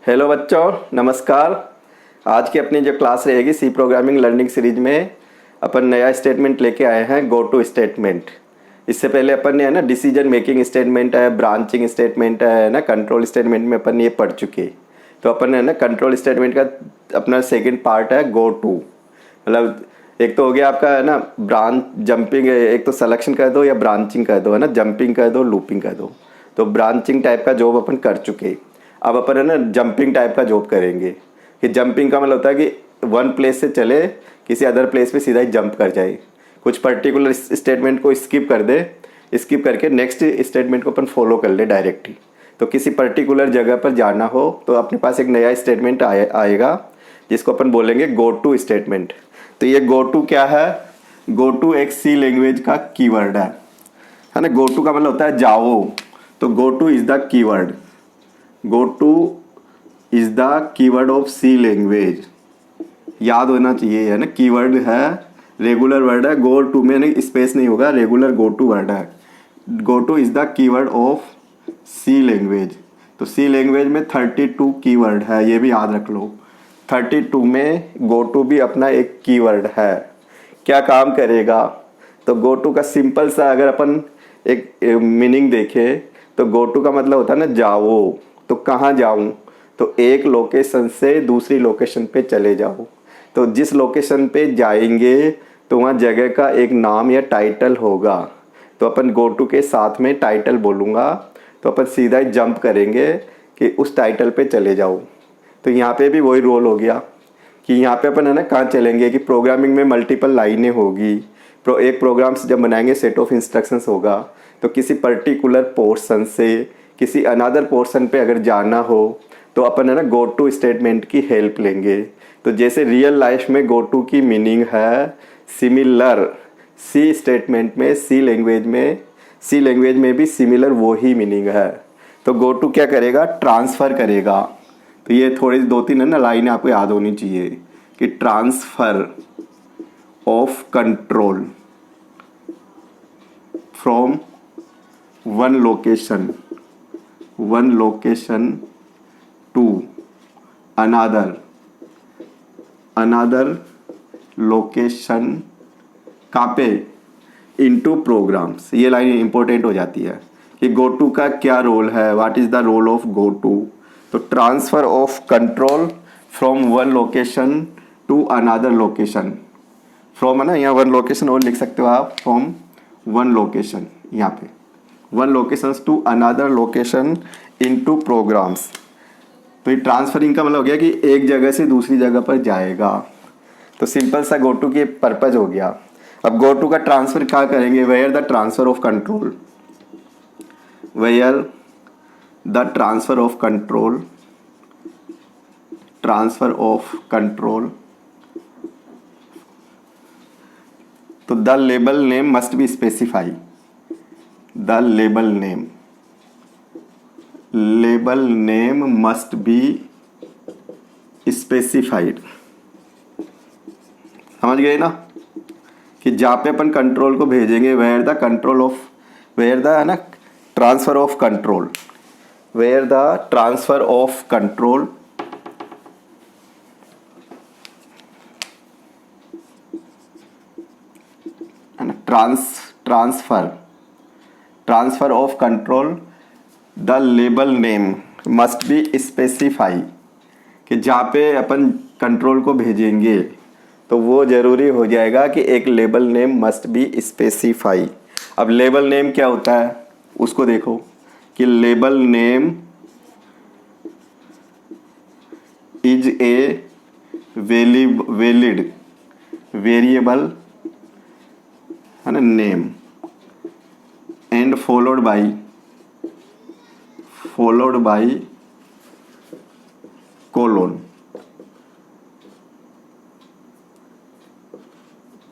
Hello बच्चों, नमस्कार। आज की अपनी जो क्लास रहेगी सी प्रोग्रामिंग लर्निंग सीरीज में अपन नया स्टेटमेंट लेके आए हैं, गो टू स्टेटमेंट। इससे पहले अपन ने है ना डिसीजन मेकिंग स्टेटमेंट है, ब्रांचिंग स्टेटमेंट है ना, कंट्रोल स्टेटमेंट में अपन ये पढ़ चुके। तो अपन है ना कंट्रोल स्टेटमेंट का अपना सेकंड पार्ट है गो टू। मतलब एक तो हो गया आपका है ना ब्रांच जंपिंग, एक तो सिलेक्शन कर दो या ब्रांचिंग कर दो, है ना, जंपिंग कर दो, लूपिंग कर दो। तो ब्रांचिंग टाइप का जॉब अपन कर चुके। अब अपन है ना जंपिंग टाइप का जॉब करेंगे कि जंपिंग का मतलब होता है कि वन प्लेस से चले किसी अदर प्लेस पे सीधा ही जंप कर जाए, कुछ पर्टिकुलर स्टेटमेंट को स्किप कर दे, स्किप करके नेक्स्ट स्टेटमेंट को अपन फॉलो कर ले डायरेक्टली। तो किसी पर्टिकुलर जगह पर जाना हो तो अपने पास एक नया स्टेटमेंट आएगा जिसको अपन बोलेंगे गो टू स्टेटमेंट। तो ये गो टू क्या है? गो टू एक सी लैंग्वेज का कीवर्ड है ना। गो टू का मतलब होता है जाओ, तो go to is the keyword. Go to is the keyword of C language, याद होना चाहिए, है ना। कीवर्ड है, रेगुलर वर्ड है, गो टू में नहीं स्पेस नहीं होगा, रेगुलर गो टू वर्ड है। Go to is the keyword of C language. तो सी लैंग्वेज में 32 कीवर्ड है, ये भी याद रख लो। 32 में गो टू भी अपना एक कीवर्ड है। क्या काम करेगा? तो गो टू का सिंपल सा अगर अपन एक मीनिंग देखें तो गो टू का मतलब होता है ना जाओ। तो कहाँ जाऊँ? तो एक लोकेशन से दूसरी लोकेशन पे चले जाओ। तो जिस लोकेशन पे जाएंगे तो वहाँ जगह का एक नाम या टाइटल होगा। तो अपन गो टू के साथ में टाइटल बोलूँगा, तो अपन सीधा ही जंप करेंगे कि उस टाइटल पे चले जाओ। तो यहाँ पे भी वही रोल हो गया कि यहाँ पे अपन है ना कहाँ चलेंगे कि प्रोग्रामिंग में मल्टीपल लाइनें होगी। एक प्रोग्राम जब बनाएंगे सेट ऑफ इंस्ट्रक्शंस होगा, तो किसी पर्टिकुलर पोर्शन से किसी अनदर पोर्शन पे अगर जाना हो तो अपन है ना गो टू स्टेटमेंट की हेल्प लेंगे। तो जैसे रियल लाइफ में गो टू की मीनिंग है सिमिलर, सी स्टेटमेंट में सी लैंग्वेज में भी सिमिलर वो ही मीनिंग है। तो गो टू क्या करेगा? ट्रांसफ़र करेगा। तो ये थोड़ी दो तीन है ना लाइनें आपको याद होनी चाहिए कि transfer of control from one location to another location, कहाँ पे? Into programs. ये लाइन इंपॉर्टेंट हो जाती है कि गो टू का क्या रोल है, what is the role of go to. तो transfer of control from one location to another location. From है ना, यहाँ वन लोकेशन और लिख सकते हो आप, फ्रॉम वन लोकेशन, यहाँ पे one location to another location into programs. तो ये ट्रांसफरिंग का मतलब हो गया कि एक जगह से दूसरी जगह पर जाएगा। तो सिंपल सा गो टू की पर्पज हो गया। अब गो टू का ट्रांसफ़र क्या करेंगे? Where the transfer of control, where the transfer of control. तो the label name must be specify, the label name must be specified. समझ गए ना कि जहाँ पे अपन कंट्रोल को भेजेंगे वेयर द है ना transfer of control, where the transfer of control है ना, transfer of control, the label name must be specify. कि जहाँ पे अपन कंट्रोल को भेजेंगे तो वो ज़रूरी हो जाएगा कि एक label name must be specify. अब लेबल नेम क्या होता है उसको देखो कि label name is a valid variable है ना name and followed by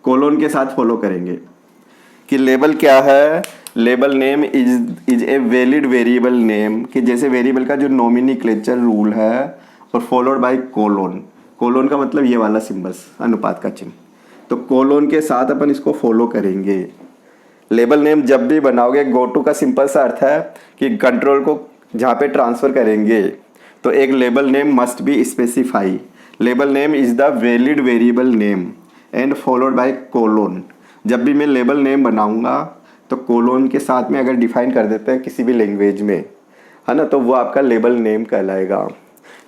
colon के साथ फॉलो करेंगे कि लेबल क्या है। Label name is a valid variable name, कि जैसे वेरिएबल का जो नोमेनक्लेचर रूल है, और फॉलोड बाय कोलोन का मतलब ये वाला सिंबल्स, अनुपात का चिन्ह। तो कोलोन के साथ अपन इसको फॉलो करेंगे। लेबल नेम जब भी बनाओगे, गो टू का सिंपल सा अर्थ है कि कंट्रोल को जहाँ पे ट्रांसफ़र करेंगे तो एक label name must be specify. Label name is the valid variable name and followed by colon. जब भी मैं लेबल नेम बनाऊंगा तो कोलोन के साथ में अगर डिफाइन कर देते हैं किसी भी लैंग्वेज में, है ना, तो वो आपका लेबल नेम कहलाएगा।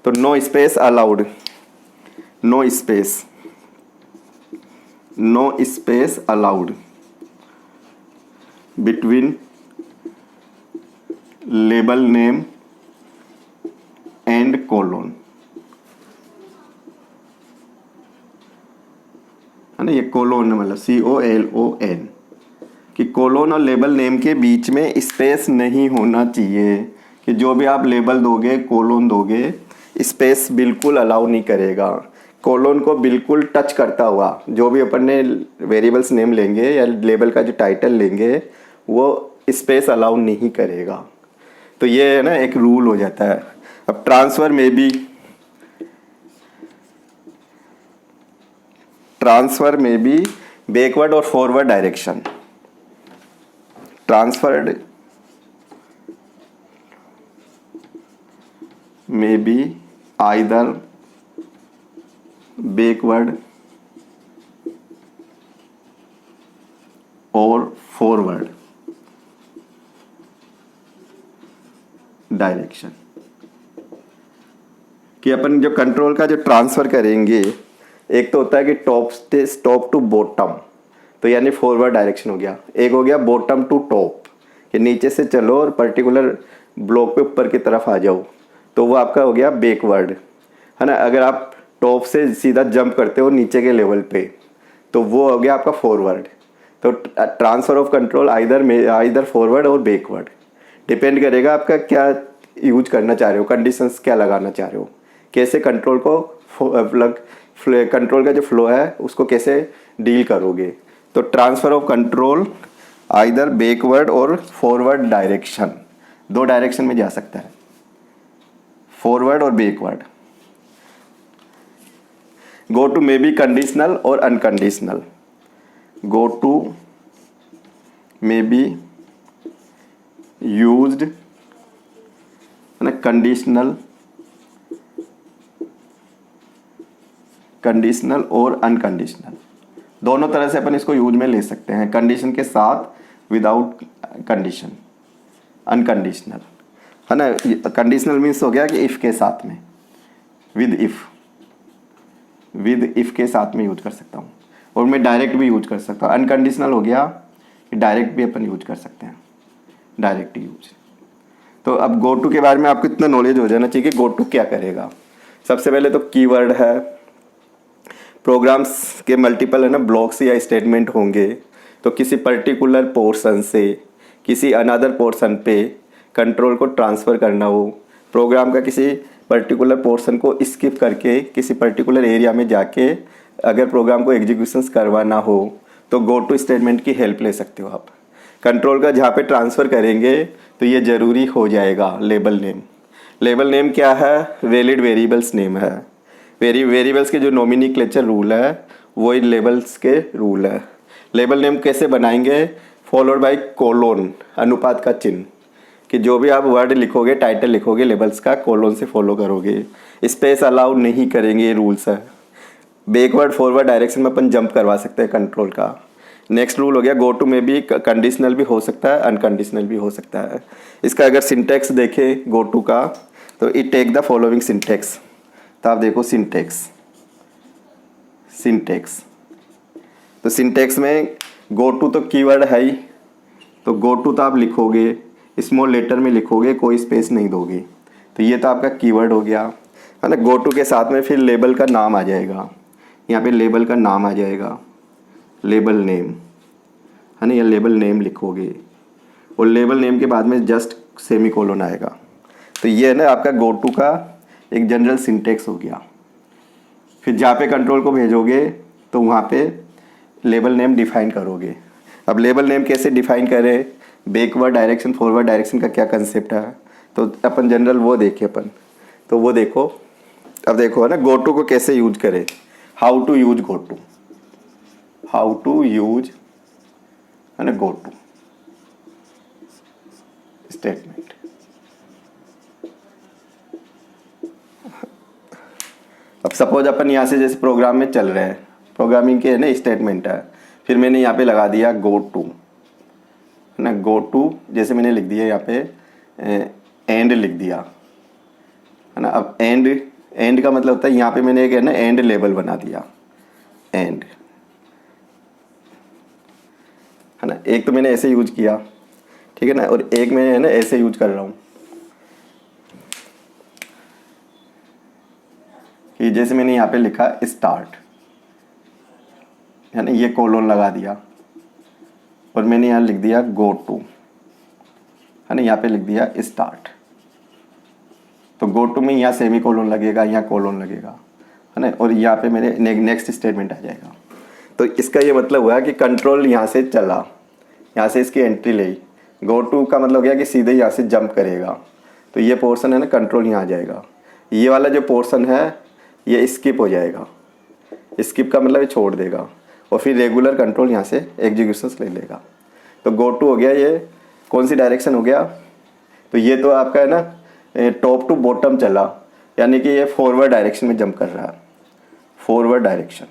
तो no space allowed, no space, no space allowed between label name and colon, है ना। ये कोलोन मतलब COLON, कि कोलोन और लेबल नेम के बीच में स्पेस नहीं होना चाहिए। कि जो भी आप लेबल दोगे, कोलोन दोगे, स्पेस बिल्कुल अलाउ नहीं करेगा। कोलोन को बिल्कुल टच करता हुआ जो भी अपन ने वेरिएबल्स नेम लेंगे या लेबल का जो टाइटल लेंगे वो स्पेस अलाउ नहीं करेगा। तो ये है ना एक रूल हो जाता है। अब ट्रांसफ़र में भी बैकवर्ड और फॉरवर्ड डायरेक्शन। ट्रांसफर्ड में भी आइदर बैकवर्ड और फॉरवर्ड डायरेक्शन। कि अपन जो कंट्रोल का जो ट्रांसफ़र करेंगे, एक तो होता है कि टॉप टू बॉटम, तो यानी फॉरवर्ड डायरेक्शन हो गया। एक हो गया बॉटम टू टॉप, कि नीचे से चलो और पर्टिकुलर ब्लॉक पे ऊपर की तरफ आ जाओ, तो वो आपका हो गया बैकवर्ड, है ना। अगर आप टॉप से सीधा जंप करते हो नीचे के लेवल पे, तो वो हो गया आपका फॉरवर्ड। तो transfer of control either forward और बैकवर्ड, डिपेंड करेगा आपका क्या यूज करना चाह रहे हो, कंडीशंस क्या लगाना चाह रहे हो, कैसे कंट्रोल को कंट्रोल का जो फ्लो है उसको कैसे डील करोगे। तो transfer of control either backward और फॉरवर्ड डायरेक्शन, दो डायरेक्शन में जा सकता है, फॉरवर्ड और backward. Go to may be conditional और unconditional. Go to may be used, है ना, कंडीशनल और अनकंडीशनल, दोनों तरह से अपन इसको यूज में ले सकते हैं। कंडीशन के साथ, विदाउट कंडीशन, अनकंडीशनल, है ना। कंडीशनल मीन्स हो गया कि इफ़ के साथ में, विद इफ़ के साथ में यूज कर सकता हूँ, और मैं डायरेक्ट भी यूज कर सकता हूँ। अनकंडीशनल हो गया कि डायरेक्ट भी अपन यूज कर सकते हैं, डायरेक्ट यूज। तो अब गो टू के बारे में आपको इतना नॉलेज हो जाना चाहिए कि गो टू क्या करेगा। सबसे पहले तो कीवर्ड है। प्रोग्राम्स के मल्टीपल है ना ब्लॉक्स या स्टेटमेंट होंगे, तो किसी पर्टिकुलर पोर्शन से किसी अनदर पोर्शन पे कंट्रोल को ट्रांसफ़र करना हो, प्रोग्राम का किसी पर्टिकुलर पोर्शन को स्किप करके किसी पर्टिकुलर एरिया में जाके अगर प्रोग्राम को एग्जीक्यूशंस करवाना हो, तो गो टू स्टेटमेंट की हेल्प ले सकते हो आप। कंट्रोल का जहाँ पे ट्रांसफ़र करेंगे तो ये ज़रूरी हो जाएगा लेबल नेम। लेबल नेम क्या है? वैलिड वेरिएबल्स नेम है। वेरिएबल्स के जो नोमेनक्लेचर रूल है वही लेबल्स के रूल है। लेबल नेम कैसे बनाएंगे? फॉलोड बाय कोलोन, अनुपात का चिन्ह, कि जो भी आप वर्ड लिखोगे, टाइटल लिखोगे लेबल्स का, कोलोन से फॉलो करोगे। स्पेस अलाउ नहीं करेंगे, ये रूल्स है। बैकवर्ड फॉरवर्ड डायरेक्शन में अपन जंप करवा सकते हैं कंट्रोल का। नेक्स्ट रूल हो गया गो टू में भी कंडीशनल भी हो सकता है, अनकंडीशनल भी हो सकता है। इसका अगर सिंटेक्स देखें गो टू का, तो it take the following syntax. तो आप देखो सिंटेक्स तो सिंटेक्स में गो टू तो कीवर्ड है ही, तो गो टू तो आप लिखोगे, स्मॉल लेटर में लिखोगे, कोई स्पेस नहीं दोगे, तो ये तो आपका कीवर्ड हो गया, है ना। गो टू के साथ में फिर लेबल का नाम आ जाएगा, यहाँ पे लेबल का नाम आ जाएगा, लेबल नेम, है ना। ये लेबल नेम लिखोगे और लेबल नेम के बाद में जस्ट सेमीकोलन आएगा। तो ये है ना आपका गो टू का एक जनरल सिंटेक्स हो गया। फिर जहाँ पे कंट्रोल को भेजोगे तो वहाँ पे लेबल नेम डिफाइन करोगे। अब लेबल नेम कैसे डिफाइन करें, बैकवर्ड डायरेक्शन फॉरवर्ड डायरेक्शन का क्या कंसेप्ट है, तो अपन जनरल वो देखें अपन, तो वो देखो। अब देखो है ना गो टू को कैसे यूज करें, how to use go to, how to use, है ना, गो टू स्टेटमेंट। अब सपोज अपन यहाँ से जैसे प्रोग्राम में चल रहे हैं, प्रोग्रामिंग के है ना स्टेटमेंट है, फिर मैंने यहाँ पे लगा दिया गो टू, है ना, गो टू जैसे मैंने लिख दिया यहाँ पे एंड लिख दिया, है ना। अब एंड का मतलब होता है यहाँ पे मैंने एक है ना एंड लेबल बना दिया, एंड, है ना। एक तो मैंने ऐसे यूज किया, ठीक है ना, और एक मैंने है ना ऐसे यूज कर रहा हूँ कि जैसे मैंने यहाँ पे लिखा स्टार्ट, है ना, ये कोलोन लगा दिया और मैंने यहाँ लिख दिया गो टू, है ना, यहाँ पे लिख दिया स्टार्ट। तो गो टू में यहाँ सेमी कोलोन लगेगा, यहाँ कोलोन लगेगा, है ना, और यहाँ पे मेरे नेक्स्ट स्टेटमेंट आ जाएगा। तो इसका ये मतलब हुआ कि कंट्रोल यहाँ से चला, यहाँ से इसकी एंट्री ली, गो टू का मतलब गया कि सीधे यहाँ से जंप करेगा, तो ये पोर्शन है ना कंट्रोल यहाँ आ जाएगा। ये वाला जो पोर्शन है ये स्किप हो जाएगा, स्किप का मतलब ये छोड़ देगा और फिर रेगुलर कंट्रोल यहाँ से एग्जीक्यूशंस ले लेगा। तो गो टू हो गया, ये कौन सी डायरेक्शन हो गया, तो ये तो आपका है ना टॉप टू बॉटम चला, यानी कि ये फॉरवर्ड डायरेक्शन में जंप कर रहा है, फॉरवर्ड डायरेक्शन,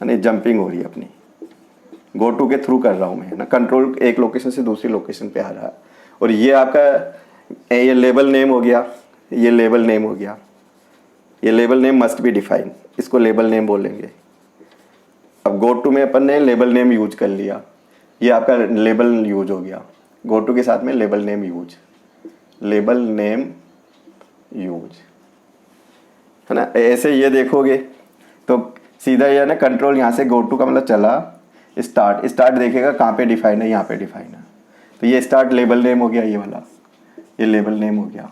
यानी जंपिंग हो रही है अपनी, गो टू के थ्रू कर रहा हूँ मैं, है ना। कंट्रोल एक लोकेशन से दूसरी लोकेशन पे आ रहा है। और ये आपका ये लेबल नेम हो गया, ये लेबल नेम हो गया, ये label name must be define, इसको लेबल नेम बोलेंगे। अब गो टू में अपन ने लेबल नेम यूज कर लिया, ये आपका लेबल यूज हो गया, गो टू के साथ में label name use, label name use, है ना। ऐसे ये देखोगे तो सीधा ये है ना कंट्रोल यहाँ से गो टू का मतलब चला, स्टार्ट देखेगा कहाँ पे डिफाइन है, यहाँ पे डिफाइन है, तो ये स्टार्ट लेबल नेम हो गया, ये वाला ये लेबल नेम हो गया।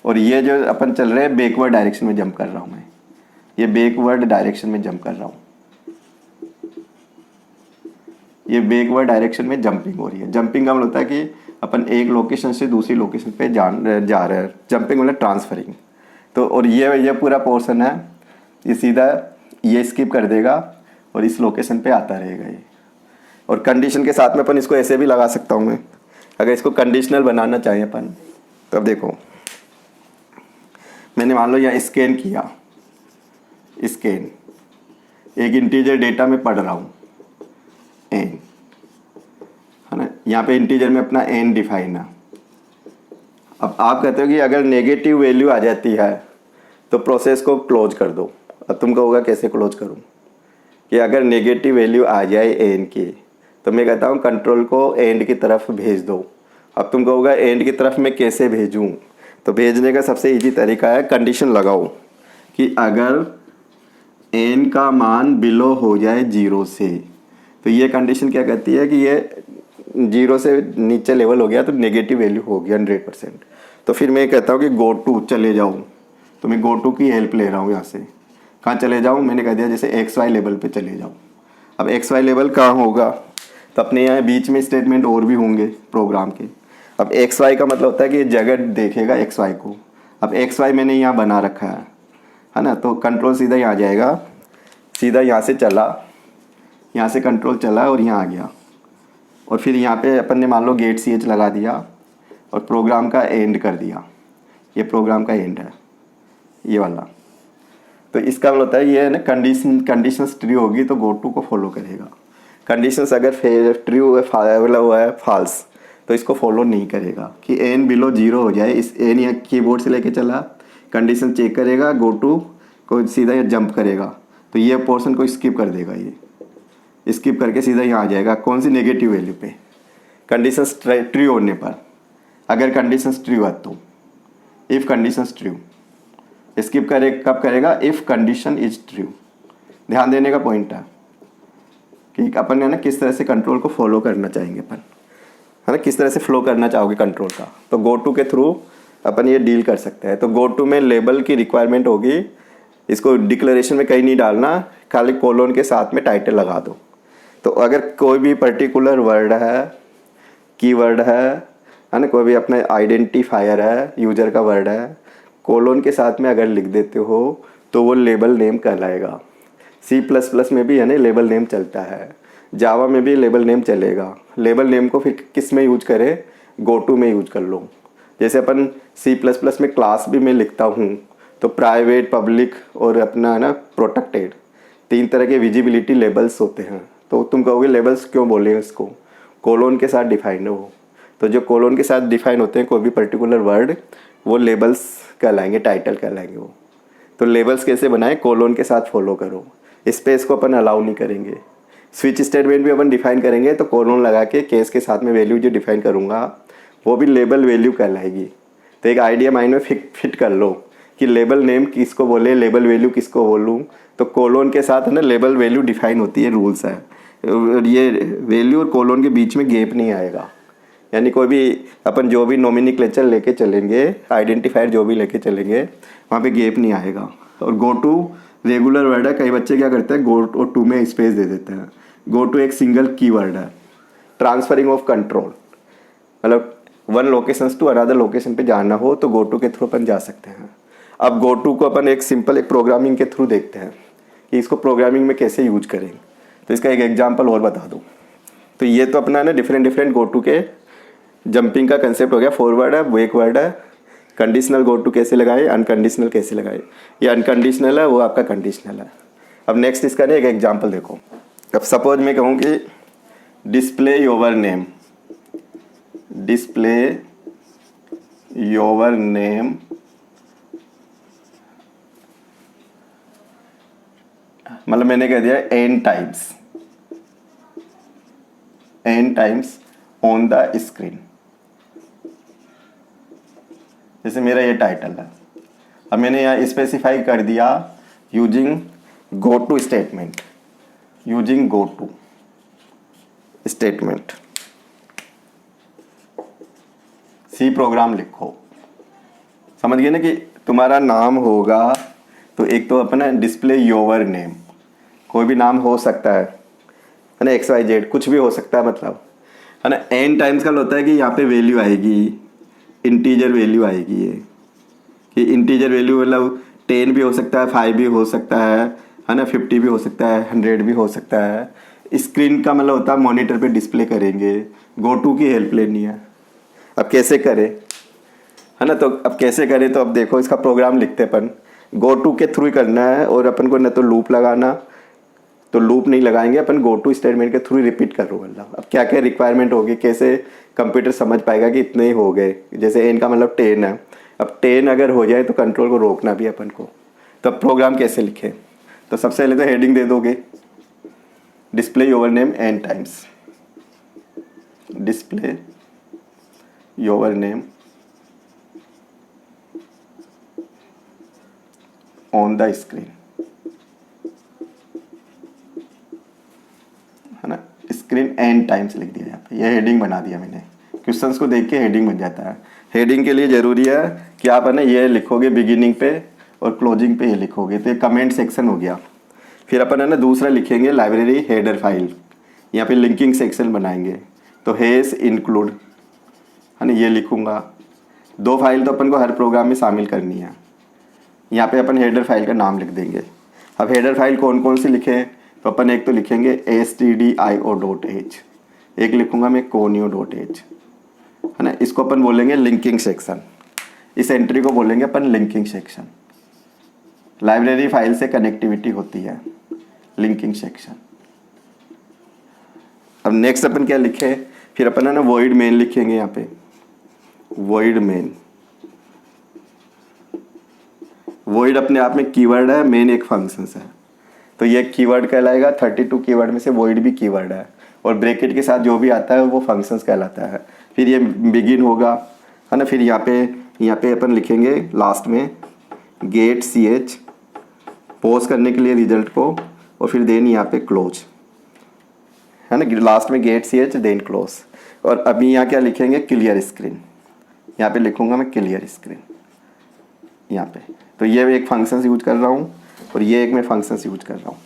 और ये जो अपन चल रहे हैं बैकवर्ड डायरेक्शन में जंप कर रहा हूँ मैं, ये बैकवर्ड डायरेक्शन में जंप कर रहा हूँ, ये बैकवर्ड डायरेक्शन में जंपिंग हो रही है। जंपिंग का मतलब होता है कि अपन एक लोकेशन से दूसरी लोकेशन पे जा रहे हैं, जंपिंग मतलब ट्रांसफरिंग। तो और ये पूरा पोर्शन है, ये सीधा ये स्किप कर देगा और इस लोकेशन पे आता रहेगा ये। और कंडीशन के साथ में अपन इसको ऐसे भी लगा सकता हूँ मैं, अगर इसको कंडीशनल बनाना चाहिए अपन, तो अब देखो मैंने मान लो यहाँ स्कैन किया, स्कैन एक इंटीजर डेटा में पढ़ रहा हूँ एन, है ना, यहाँ पे इंटीजर में अपना एन डिफाइन है। अब आप कहते हो कि अगर नेगेटिव वैल्यू आ जाती है तो प्रोसेस को क्लोज कर दो। अब तुम कहोगा कैसे क्लोज करूँ, कि अगर नेगेटिव वैल्यू आ जाए एन की तो मैं कहता हूँ कंट्रोल को एंड की तरफ भेज दो। अब तुम कहोगा एंड की तरफ मैं कैसे भेजूँ, तो भेजने का सबसे इजी तरीका है कंडीशन लगाओ कि अगर एन का मान बिलो हो जाए 0 से, तो ये कंडीशन क्या कहती है कि ये 0 से नीचे लेवल हो गया तो नेगेटिव वैल्यू होगी 100%। तो फिर मैं कहता हूँ कि गो टू चले जाऊँ, तो मैं गो टू की हेल्प ले रहा हूँ। यहाँ से कहाँ चले जाऊँ, मैंने कह दिया जैसे एक्स वाई लेवल पे चले जाऊँ। अब एक्स वाई लेवल कहाँ होगा, तो अपने यहाँ बीच में स्टेटमेंट और भी होंगे प्रोग्राम के। अब एक्स वाई का मतलब होता है कि ये जगह देखेगा एक्स वाई को। अब एक्स वाई मैंने यहाँ बना रखा है ना, तो कंट्रोल सीधा यहाँ जाएगा, सीधा यहाँ से चला, यहाँ से कंट्रोल चला और यहाँ आ गया। और फिर यहाँ पे अपन ने मान लो गेट ch लगा दिया और प्रोग्राम का एंड कर दिया, ये प्रोग्राम का एंड है ये वाला। तो इसका मतलब होता है ये है ना कंडीशंस ट्रू होगी तो गो टू को फॉलो करेगा, कंडीशंस अगर ट्रू हुआ है फॉल्स तो इसको फॉलो नहीं करेगा। कि एन बिलो 0 हो जाए, इस एन या कीबोर्ड से लेके चला, कंडीशन चेक करेगा, गो टू को सीधा ये जंप करेगा, तो ये पोर्शन को स्किप कर देगा, ये स्किप करके सीधा यहाँ आ जाएगा कौन सी नेगेटिव वैल्यू पे, कंडीशंस ट्रू होने पर। अगर कंडीशंस ट्रू है तो इफ़ कंडीशंस ट्रू, स्किप करे कब करेगा, इफ़ कंडीशन इज ट्रू। ध्यान देने का पॉइंट है कि अपन ने ना किस तरह से कंट्रोल को फॉलो करना चाहेंगे अपन, है ना, किस तरह से फ्लो करना चाहोगे कंट्रोल का, तो गो टू के थ्रू अपन ये डील कर सकते हैं। तो गो टू में लेबल की रिक्वायरमेंट होगी, इसको डिक्लेरेशन में कहीं नहीं डालना, खाली कोलोन के साथ में टाइटल लगा दो। तो अगर कोई भी पर्टिकुलर वर्ड है, कीवर्ड है ना, कोई भी अपना आइडेंटिफायर है, यूजर का वर्ड है, कोलोन के साथ में अगर लिख देते हो तो वो लेबल नेम कहलाएगा। C++ में भी है ना लेबल नेम चलता है, जावा में भी लेबल नेम चलेगा। लेबल नेम को फिर किस में यूज करें, गो में यूज कर लो। जैसे अपन C++ में क्लास भी मैं लिखता हूँ तो प्राइवेट, पब्लिक और अपना है ना प्रोटेक्टेड, 3 तरह के विजिबिलिटी लेबल्स होते हैं। तो तुम कहोगे लेबल्स क्यों बोले इसको, कोलोन के साथ डिफाइन है वो। तो जो कोलोन के साथ डिफाइन होते हैं कोई भी पर्टिकुलर वर्ड, वो लेबल्स कहलाएंगे, टाइटल कहलाएंगे वो। तो लेबल्स कैसे बनाएं, कोलोन के साथ फॉलो करो। स्पेस को अपन अलाउ नहीं करेंगे। स्विच स्टेटमेंट भी अपन डिफाइन करेंगे तो कोलोन लगा के केस के साथ में वैल्यू जो डिफाइन करूँगा वो भी लेबल वैल्यू कहलाएगी। तो एक आइडिया माइंड में फिट कर लो कि लेबल नेम किसको बोले, लेबल वैल्यू किसको बोलूँ। तो कोलोन के साथ है ना लेबल वैल्यू डिफाइन होती है, रूल्स है। और ये वैल्यू और कोलोन के बीच में गैप नहीं आएगा। यानी कोई भी अपन जो भी नोमिनिक्लेचर लेके चलेंगे, आइडेंटिफायर जो भी लेके चलेंगे, वहाँ पे गैप नहीं आएगा। और गो टू रेगुलर वर्ड है। कई बच्चे क्या करते हैं, गो और टू में स्पेस दे देते हैं। गो टू एक सिंगल कीवर्ड है। ट्रांसफरिंग ऑफ कंट्रोल, मतलब one location to another location पे जाना हो तो गो टू के थ्रू अपन जा सकते हैं। अब गो टू को अपन एक सिंपल एक प्रोग्रामिंग के थ्रू देखते हैं कि इसको प्रोग्रामिंग में कैसे यूज करें। तो इसका एक एग्जांपल और बता दूँ तो ये तो अपना ना डिफरेंट गो टू के जंपिंग का कंसेप्ट हो गया। फॉरवर्ड है, बैकवर्ड है, कंडीशनल गो टू कैसे लगाए, अनकंडीशनल कैसे लगाए। ये अनकंडीशनल है, वो आपका कंडीशनल है। अब नेक्स्ट इसका ना एक एग्जांपल देखो। अब सपोज मैं कहूँ कि display your name, display your name मतलब मैंने कह दिया n times on the screen. जैसे मेरा ये टाइटल है, अब मैंने यहाँ स्पेसिफाई कर दिया using go to statement, using go to statement. C program लिखो, समझ गए ना कि तुम्हारा नाम होगा तो एक तो अपना डिस्प्ले योर नेम, कोई भी नाम हो सकता है ना, XYZ कुछ भी हो सकता है, मतलब है ना। n टाइम्स का होता है कि यहाँ पे वैल्यू आएगी, इंटीजर वैल्यू आएगी। ये कि इंटीजर वैल्यू मतलब 10 भी हो सकता है, 5 भी हो सकता है ना, 50 भी हो सकता है, 100 भी हो सकता है। स्क्रीन का मतलब होता है मॉनिटर पे डिस्प्ले करेंगे। गो टू की हेल्प लेनी है। अब कैसे करें, है ना। तो अब कैसे करें, तो अब देखो इसका प्रोग्राम लिखते अपन। गो टू के थ्रू ही करना है और अपन को न तो लूप लगाना, तो लूप नहीं लगाएंगे अपन, गो टू स्टेटमेंट के थ्रू रिपीट करो। मतलब अब क्या क्या रिक्वायरमेंट होगी, कैसे कंप्यूटर समझ पाएगा कि इतने ही हो गए। जैसे एन का मतलब 10 है, अब 10 अगर हो जाए तो कंट्रोल को रोकना भी अपन को। तो अब प्रोग्राम कैसे लिखे, तो सबसे पहले तो हेडिंग दे दोगे display your name n times, display your name on the screen, है ना। स्क्रीन n टाइम्स लिख दिया यहाँ पे, ये हेडिंग बना दिया मैंने। क्वेश्चंस को देख के हेडिंग बन जाता है। हेडिंग के लिए ज़रूरी है कि आप है ना ये लिखोगे बिगिनिंग पे और क्लोजिंग पे ये लिखोगे, तो ये कमेंट सेक्शन हो गया। फिर अपन है ना दूसरा लिखेंगे लाइब्रेरी हेडर फाइल, यहाँ पे लिंकिंग सेक्शन बनाएंगे। तो हैश इंक्लूड, है ना, ये लिखूँगा। 2 फाइल तो अपन को हर प्रोग्राम में शामिल करनी है। यहाँ पे अपन हेडर फाइल का नाम लिख देंगे। अब हेडर फाइल कौन कौन सी लिखें, तो अपन एक तो लिखेंगे stdio.h, एक लिखूँगा मैं conio.h, है ना। इसको अपन बोलेंगे लिंकिंग सेक्शन, इस एंट्री को बोलेंगे अपन लिंकिंग सेक्शन। लाइब्रेरी फाइल से कनेक्टिविटी होती है, लिंकिंग सेक्शन। अब नेक्स्ट अपन क्या लिखे, फिर अपन है ना void main लिखेंगे। यहाँ पे void main, void अपने आप में कीवर्ड है, मेन एक फंक्शन है, तो ये कीवर्ड कहलाएगा। 32 कीवर्ड में से void भी कीवर्ड है, और ब्रैकेट के साथ जो भी आता है वो फंक्शंस कहलाता है। फिर ये बिगिन होगा, है ना। फिर यहाँ पे अपन लिखेंगे लास्ट में गेट ch, पोज करने के लिए रिजल्ट को, और फिर देन यहाँ पे क्लोज, है ना। लास्ट में गेट ch देन क्लोज। और अभी यहाँ क्या लिखेंगे, क्लियर स्क्रीन, यहाँ पे लिखूँगा मैं क्लियर स्क्रीन यहाँ पे। तो ये एक फंक्शंस यूज कर रहा हूँ और ये एक मैं फंक्शंस यूज कर रहा हूँ।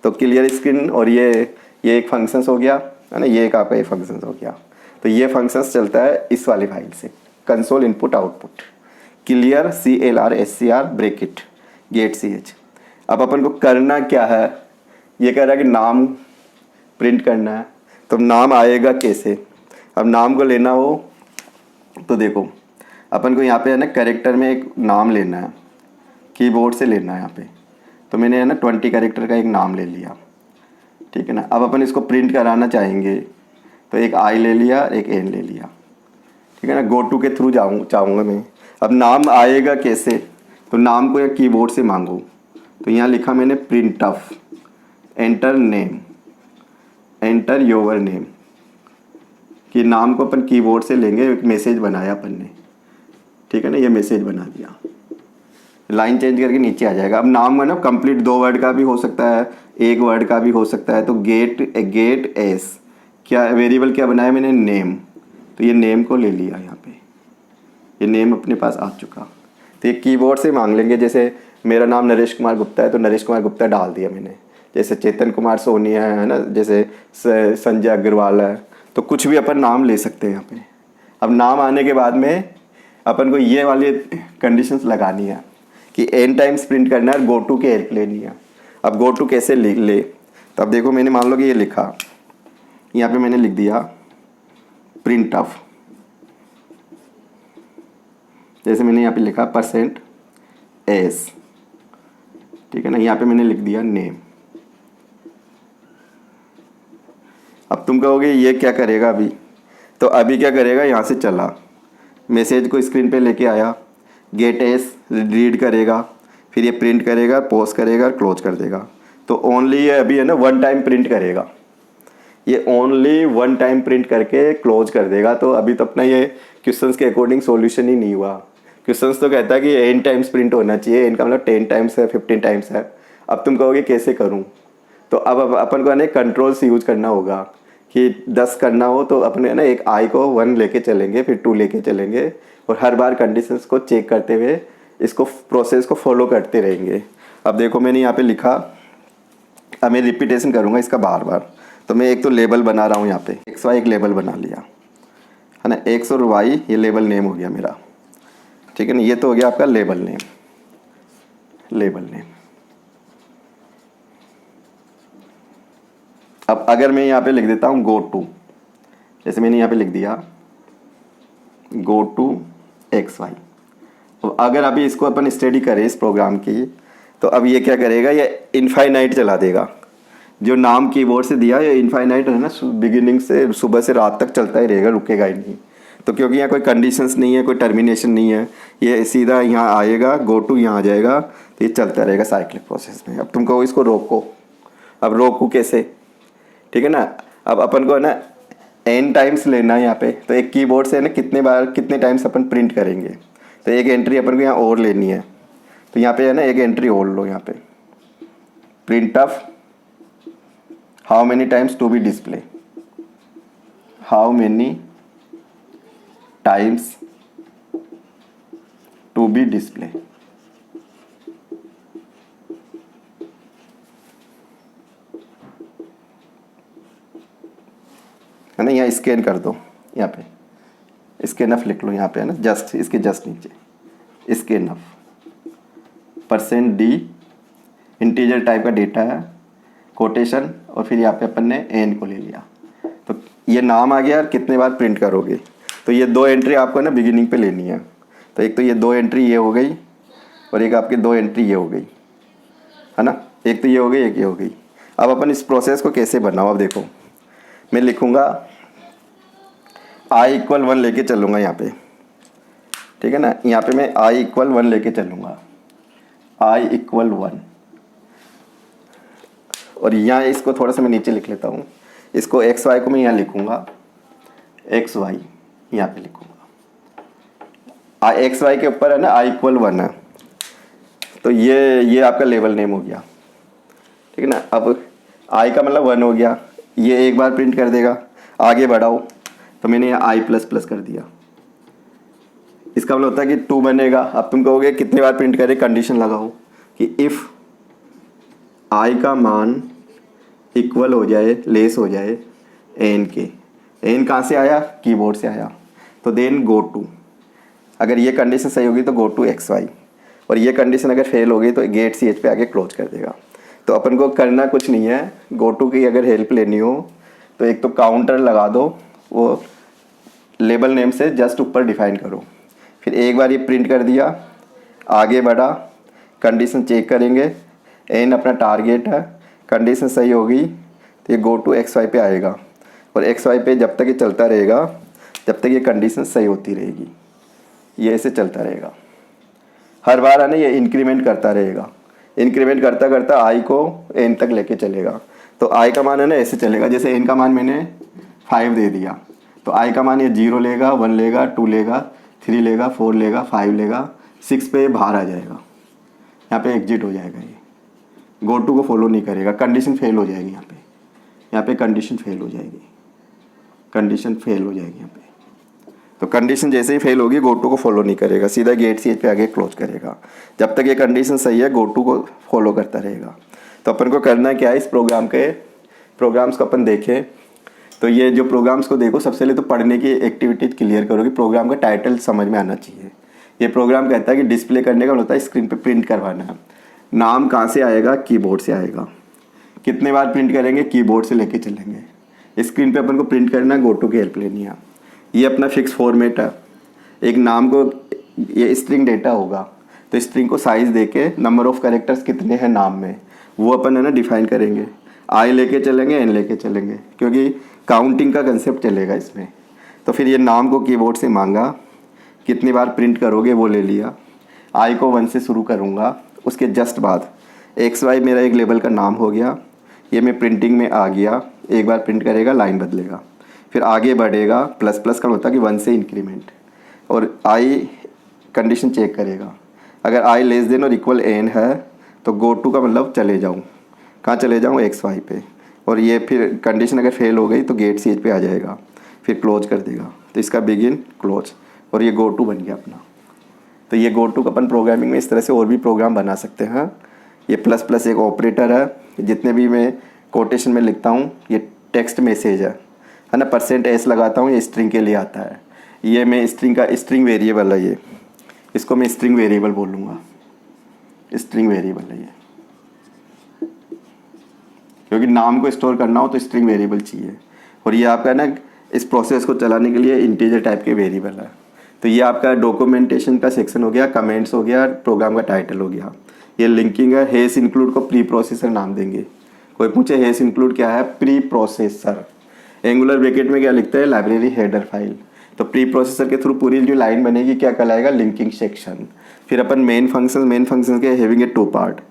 तो क्लियर स्क्रीन और ये एक फंक्शंस हो गया, है ना, ये एक आपका ये फंक्शंस हो गया। तो ये फंक्शंस चलता है इस वाली फाइल से, console input output, clear CLR bracket get ch। अब अपन को करना क्या है, ये कह रहा है कि नाम प्रिंट करना है, तो नाम आएगा कैसे। अब नाम को लेना हो तो देखो अपन को यहाँ पे है ना कैरेक्टर में एक नाम लेना है, कीबोर्ड से लेना है यहाँ पे। तो मैंने है ना 20 कैरेक्टर का एक नाम ले लिया, ठीक है ना। अब अपन इसको प्रिंट कराना चाहेंगे तो एक आई ले लिया, एक एन ले लिया, ठीक है ना। गो टू के थ्रू चाहूँगा मैं। अब नाम आएगा कैसे, तो नाम को या कीबोर्ड से मांगो। तो यहाँ लिखा मैंने print of, enter name, enter your name, कि नाम को अपन कीबोर्ड से लेंगे। एक मैसेज बनाया अपन ने, ठीक है ना, ये मैसेज बना दिया। लाइन चेंज करके नीचे आ जाएगा। अब नाम है ना कंप्लीट 2 वर्ड का भी हो सकता है, 1 वर्ड का भी हो सकता है। तो गेट एस क्या वेरिएबल क्या बनाया मैंने, नेम। तो ये नेम को ले लिया यहाँ पे, ये नेम अपने पास आ चुका। तो ये कीबोर्ड से मांग लेंगे। जैसे मेरा नाम नरेश कुमार गुप्ता है तो नरेश कुमार गुप्ता डाल दिया मैंने। जैसे चेतन कुमार सोनी है ना, जैसे संजय अग्रवाल है, तो कुछ भी अपन नाम ले सकते हैं यहाँ पे। अब नाम आने के बाद में अपन को ये वाली कंडीशंस लगानी है कि एन टाइम्स प्रिंट करना है, गो टू के हेल्प लेनी है। अब गो टू कैसे ले, तो अब देखो मैंने मान लो कि ये लिखा, यहाँ पे मैंने लिख दिया प्रिंट ऑफ, जैसे मैंने यहाँ पे लिखा % एस, ठीक है ना। यहाँ पे मैंने लिख दिया नेम। अब तुम कहोगे ये क्या करेगा अभी, तो अभी क्या करेगा, यहाँ से चला मैसेज को स्क्रीन पे लेके आया, गेट एस रीड करेगा, फिर ये प्रिंट करेगा, पॉज करेगा और क्लोज कर देगा। तो ओनली ये अभी है ना 1 टाइम प्रिंट करेगा, ये ओनली 1 टाइम प्रिंट करके क्लोज कर देगा। तो अभी तो अपना ये क्वेश्चंस के अकॉर्डिंग सॉल्यूशन ही नहीं हुआ। क्वेश्चंस तो कहता है कि n टाइम्स प्रिंट होना चाहिए, इनका मतलब 10 टाइम्स है, 15 टाइम्स है। अब तुम कहोगे कैसे करूं, तो अब अपन को है ना कंट्रोल से यूज करना होगा कि 10 करना हो तो अपने ना एक आई को 1 लेके चलेंगे, फिर 2 लेके चलेंगे, और हर बार कंडीशंस को चेक करते हुए इसको प्रोसेस को फॉलो करते रहेंगे। अब देखो मैंने यहाँ पे लिखा, अब मैं रिपीटेशन करूँगा इसका बार बार। तो मैं एक तो लेबल बना रहा हूँ यहाँ पे, XY एक लेबल बना लिया है ना, X और Y ये लेबल नेम हो गया मेरा, ठीक है ना। ये तो हो गया आपका लेबल नेम, लेबल नेम। अब अगर मैं यहाँ पे लिख देता हूँ गो टू, जैसे मैंने यहाँ पे लिख दिया गो टू XY। तो अगर अभी इसको अपन स्टडी करें इस प्रोग्राम की, तो अब ये क्या करेगा, ये इनफाइनाइट चला देगा। जो नाम कीबोर्ड से दिया ये इनफाइनाइट है ना, बिगिनिंग से सुबह से रात तक चलता ही रहेगा, रुकेगा ही नहीं। तो क्योंकि यहाँ कोई कंडीशंस नहीं है, कोई टर्मिनेशन नहीं है, ये सीधा यहाँ आएगा, गो टू यहाँ आ जाएगा, तो ये चलता रहेगा साइक्लिक प्रोसेस में। अब तुम कहो इसको रोको, अब रोकू कैसे, ठीक है ना। अब अपन को है ना n टाइम्स लेना है यहाँ पे, तो एक कीबोर्ड से है ना कितने टाइम्स अपन प्रिंट करेंगे। तो एक एंट्री अपन को यहाँ और लेनी है, तो यहाँ पे है ना एक एंट्री और लो, यहाँ पे print of how many times to be display, how many times to be display. है ना, यहाँ स्कैन कर दो, यहाँ पे स्कैन ऑफ लिख लो, यहाँ पे है ना जस्ट इसके जस्ट नीचे scan of %D integer type का डेटा है, कोटेशन, और फिर यहाँ पे अपन ने एन को ले लिया। तो ये नाम आ गया, और कितने बार प्रिंट करोगे। तो ये 2 एंट्री आपको ना बिगिनिंग पे लेनी है। तो एक तो ये 2 एंट्री ये हो गई, और एक आपकी 2 एंट्री ये हो गई, है ना। एक तो ये हो गई, एक ये हो गई। अब अपन इस प्रोसेस को कैसे बनाओ, अब देखो मैं लिखूँगा i = 1 लेके चलूँगा यहाँ पे, ठीक है ना। यहाँ पे मैं i = 1 लेके चलूँगा, i = 1, और यहाँ इसको थोड़ा सा मैं नीचे लिख लेता हूँ। इसको XY को मैं यहाँ लिखूँगा, XY यहाँ पे लिखूँगा, XY के ऊपर है ना i = 1 है। तो ये आपका लेबल नेम हो गया, ठीक है ना। अब i का मतलब 1 हो गया, ये एक बार प्रिंट कर देगा। आगे बढ़ाओ, तो मैंने यहाँ i++ कर दिया, इसका मतलब होता है कि 2 बनेगा। अब तुम कहोगे कितने बार प्रिंट करें, कंडीशन लगाओ कि इफ़ i का मान इक्वल हो जाए, लेस हो जाए n के। n कहाँ से आया, कीबोर्ड से आया, तो देन गो टू। अगर ये कंडीशन सही होगी तो गो टू XY, और ये कंडीशन अगर फेल होगी तो गेट CH पे आके क्लोज कर देगा। तो अपन को करना कुछ नहीं है, GoTo की अगर हेल्प लेनी हो तो एक तो काउंटर लगा दो, वो लेबल नेम से जस्ट ऊपर डिफाइन करो। फिर एक बार ये प्रिंट कर दिया, आगे बढ़ा, कंडीशन चेक करेंगे, एन अपना टारगेट है, कंडीशन सही होगी तो ये GoTo XY पे आएगा, और XY पे जब तक ये चलता रहेगा, जब तक ये कंडीशन सही होती रहेगी, ये ऐसे चलता रहेगा। हर बार है ना ये इंक्रीमेंट करता रहेगा, इंक्रीमेंट करता करता आई को एन तक लेके चलेगा। तो आई का मान है ना ऐसे चलेगा, जैसे एन का मान मैंने 5 दे दिया, तो आई का मान ये 0 लेगा, 1 लेगा, 2 लेगा, 3 लेगा, 4 लेगा, 5 लेगा, 6 पे बाहर आ जाएगा, यहाँ पे एग्जिट हो जाएगा। ये GoTo को फॉलो नहीं करेगा, कंडीशन फेल हो जाएगी यहाँ पे कंडीशन फेल हो जाएगी, कंडीशन फेल हो जाएगी यहाँ पे। तो कंडीशन जैसे ही फेल होगी GoTo को फॉलो नहीं करेगा, सीधा गेट CH पे आगे क्लोज करेगा। जब तक ये कंडीशन सही है GoTo को फॉलो करता रहेगा। तो अपन को करना क्या है, इस प्रोग्राम्स को अपन देखें। तो ये जो प्रोग्राम्स को देखो, सबसे पहले तो पढ़ने की एक्टिविटीज क्लियर करो कि प्रोग्राम का टाइटल समझ में आना चाहिए। ये प्रोग्राम कहता है कि डिस्प्ले करने का होता है, स्क्रीन पे प्रिंट करवाना है। नाम कहाँ से आएगा, कीबोर्ड से आएगा। कितने बार प्रिंट करेंगे, कीबोर्ड से लेके चलेंगे। स्क्रीन पे अपन को प्रिंट करना है, GoTo की हेल्प लेनी है। ये अपना फिक्स फॉर्मेट है। एक नाम को ये स्ट्रिंग डेटा होगा, तो स्ट्रिंग को साइज देके नंबर ऑफ कैरेक्टर्स कितने हैं नाम में, वो अपन है ना डिफाइन करेंगे। आई लेके चलेंगे, एन लेके चलेंगे, क्योंकि काउंटिंग का कंसेप्ट चलेगा इसमें। तो फिर ये नाम को कीबोर्ड से मांगा, कितनी बार प्रिंट करोगे वो ले लिया। आई को 1 से शुरू करूँगा, उसके जस्ट बाद XY मेरा एक लेबल का नाम हो गया, ये मैं प्रिंटिंग में आ गया। एक बार प्रिंट करेगा, लाइन बदलेगा, फिर आगे बढ़ेगा। प्लस प्लस का होता है कि 1 से इंक्रीमेंट, और आई कंडीशन चेक करेगा। अगर आई लेस देन और इक्वल एन है तो GoTo का मतलब चले जाऊँ, कहाँ चले जाऊँ, XY पे। और ये फिर कंडीशन अगर फेल हो गई तो गेट CH पे आ जाएगा, फिर क्लोज कर देगा। तो इसका बिगिन क्लोज, और ये GoTo बन गया अपना। तो ये GoTo का अपन प्रोग्रामिंग में इस तरह से और भी प्रोग्राम बना सकते हैं। ये प्लस प्लस एक ऑपरेटर है, जितने भी मैं कोटेशन में लिखता हूँ ये टेक्स्ट मैसेज है ना। %s लगाता हूँ, ये स्ट्रिंग के लिए आता है। ये मैं स्ट्रिंग वेरिएबल है, ये इसको मैं स्ट्रिंग वेरिएबल बोलूँगा, स्ट्रिंग वेरिएबल है ये। क्योंकि नाम को स्टोर करना हो तो स्ट्रिंग वेरिएबल चाहिए। और ये आपका ना इस प्रोसेस को चलाने के लिए इंटीजर टाइप के वेरिएबल है। तो ये आपका डॉक्यूमेंटेशन का सेक्शन हो गया, कमेंट्स हो गया, प्रोग्राम का टाइटल हो गया। ये लिंकिंग है। हेस इंक्लूड को प्री प्रोसेसर नाम देंगे। कोई पूछे हेस इंक्लूड क्या है, प्री प्रोसेसर। एंगुलर ब्रैकेट में क्या लिखते हैं, लाइब्रेरी हेडर फाइल। तो प्री प्रोसेसर के थ्रू पूरी जो लाइन बनेगी क्या कहलाएगा, लिंकिंग सेक्शन। फिर अपन मेन फंक्शन के हैविंग ए 2 पार्ट।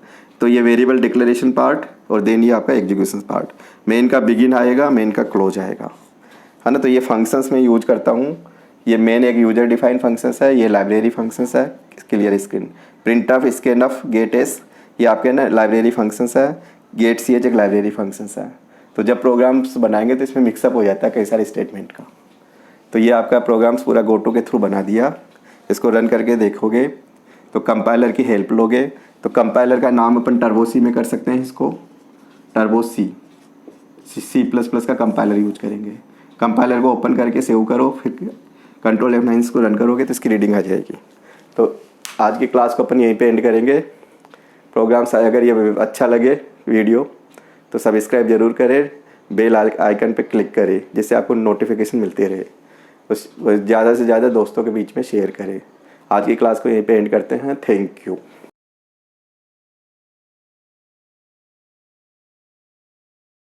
तो ये वेरिएबल डिक्लेरेशन पार्ट और देन ये आपका एग्जीक्यूशन पार्ट। मेन का बिगिन आएगा, मेन का क्लोज आएगा, है ना। तो ये फंक्शंस में यूज करता हूँ। ये मेन एक यूजर डिफाइंड फंक्शंस है, ये लाइब्रेरी फंक्शंस है, clear screen, print of, scan of, get S, ये आपके ना लाइब्रेरी फंक्शंस है। गेट CH एक लाइब्रेरी फंक्शंस है। तो जब प्रोग्राम्स बनाएंगे तो इसमें मिक्सअप हो जाता है कई सारे स्टेटमेंट का। तो ये आपका प्रोग्राम्स पूरा GoTo के थ्रू बना दिया। इसको रन करके देखोगे तो कंपाइलर की हेल्प लोगे तो कंपाइलर का नाम अपन टर्बो C में कर सकते हैं। इसको टर्बो C++ का कंपाइलर यूज करेंगे। कंपाइलर को ओपन करके सेव करो, फिर कंट्रोल F9 को रन करोगे तो इसकी रीडिंग आ जाएगी। तो आज की क्लास को अपन यहीं पे एंड करेंगे। प्रोग्राम्स अगर ये अच्छा लगे वीडियो तो सब्सक्राइब जरूर करें, बेल आइकन पे क्लिक करें जिससे आपको नोटिफिकेशन मिलती रहे। उस ज़्यादा से ज़्यादा दोस्तों के बीच में शेयर करें। आज की क्लास को यहीं पे एंड करते हैं। Thank you.